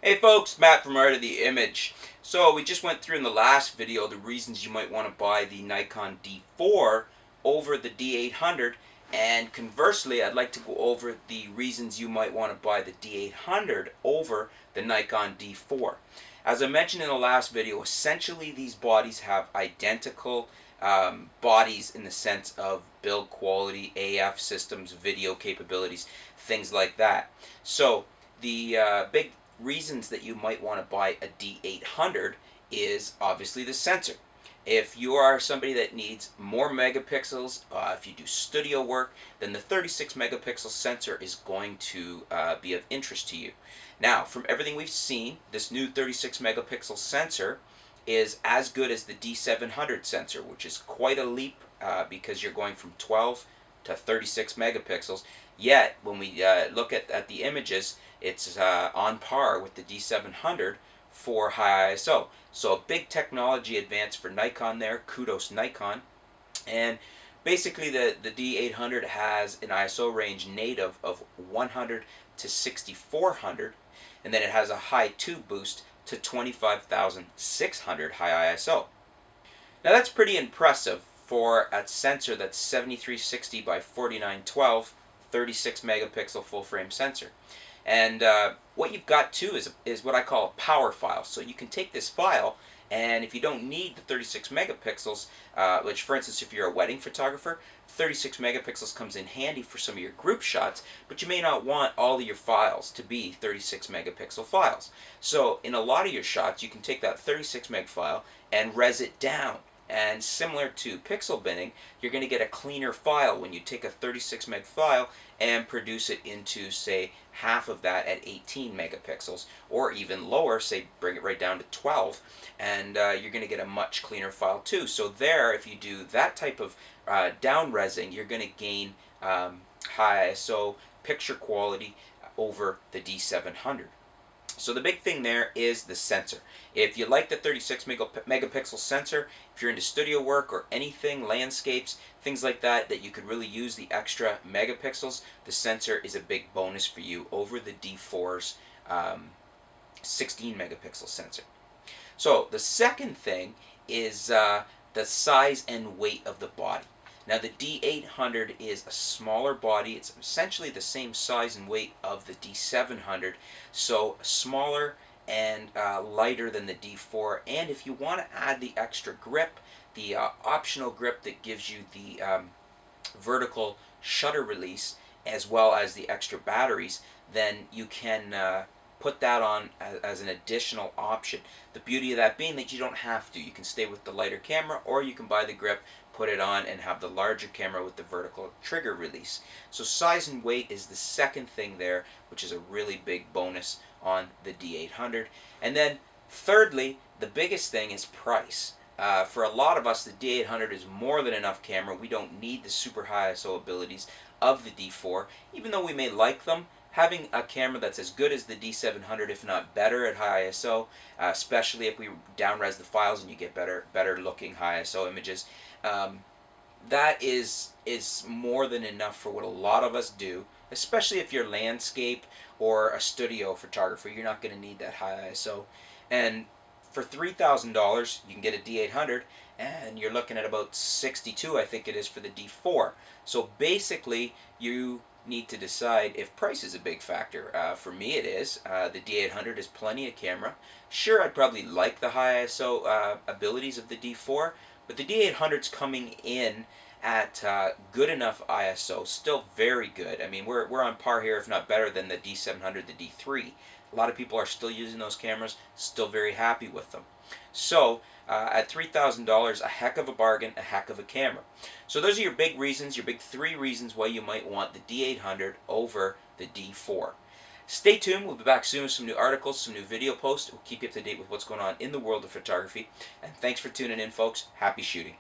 Hey folks, Matt from Art of the Image. So we just went through in the last video the reasons you might want to buy the Nikon D4 over the D800, and conversely I'd like to go over the reasons you might want to buy the D800 over the Nikon D4. As I mentioned in the last video, essentially these bodies have identical bodies in the sense of build quality, AF systems, video capabilities, things like that. So the big reasons that you might want to buy a D800 is obviously the sensor. If you are somebody that needs more megapixels, if you do studio work, then the 36 megapixel sensor is going to be of interest to you. Now, from everything we've seen, this new 36 megapixel sensor is as good as the D700 sensor, which is quite a leap because you're going from 12 to 36 megapixels. Yet, when we look at the images, it's on par with the D700 for high ISO. So a big technology advance for Nikon there. Kudos Nikon. And basically the D800 has an ISO range native of 100 to 6400, and then it has a high tube boost to 25,600 high ISO. Now that's pretty impressive for a sensor that's 7360 by 4912, 36 megapixel full frame sensor. And what you've got too is what I call a power file. So you can take this file, and if you don't need the 36 megapixels, which for instance if you're a wedding photographer, 36 megapixels comes in handy for some of your group shots, but you may not want all of your files to be 36 megapixel files. So in a lot of your shots you can take that 36 meg file and res it down. And similar to pixel binning, you're going to get a cleaner file when you take a 36 meg file and produce it into, say, half of that at 18 megapixels, or even lower, say bring it right down to 12, and you're going to get a much cleaner file too. So there, if you do that type of down resing, you're going to gain high ISO picture quality over the D700. So the big thing there is the sensor. If you like the 36 megapixel sensor, if you're into studio work or anything, landscapes, things like that, that you could really use the extra megapixels, the sensor is a big bonus for you over the D4's 16 megapixel sensor. So the second thing is the size and weight of the body. Now the D800 is a smaller body. It's essentially the same size and weight of the D700, so smaller and lighter than the D4. And if you want to add the extra grip, the optional grip that gives you the vertical shutter release as well as the extra batteries, then you can put that on as an additional option. The beauty of that being that you don't have to. You can stay with the lighter camera, or you can buy the grip, put it on, and have the larger camera with the vertical trigger release. So size and weight is the second thing there, which is a really big bonus on the D800. And then thirdly, the biggest thing is price. For a lot of us, the D800 is more than enough camera. We don't need the super high ISO abilities of the D4. Even though we may like them, having a camera that's as good as the D700, if not better at high ISO, especially if we down-res the files and you get better looking high ISO images, that is more than enough for what a lot of us do, especially if you're landscape or a studio photographer. You're not going to need that high ISO. And for $3,000, you can get a D800, and you're looking at about 62, I think it is, for the D4. So basically, you need to decide if price is a big factor. For me it is. The D800 is plenty of camera. Sure, I'd probably like the high ISO abilities of the D4, but the D800's coming in at good enough ISO, still very good. I mean, we're on par here, if not better than the D700, the D3. A lot of people are still using those cameras, still very happy with them. So at $3,000, a heck of a bargain, a heck of a camera. So those are your big reasons, your big three reasons why you might want the D800 over the D4. Stay tuned. We'll be back soon with some new articles, some new video posts. We'll keep you up to date with what's going on in the world of photography. And thanks for tuning in, folks. Happy shooting.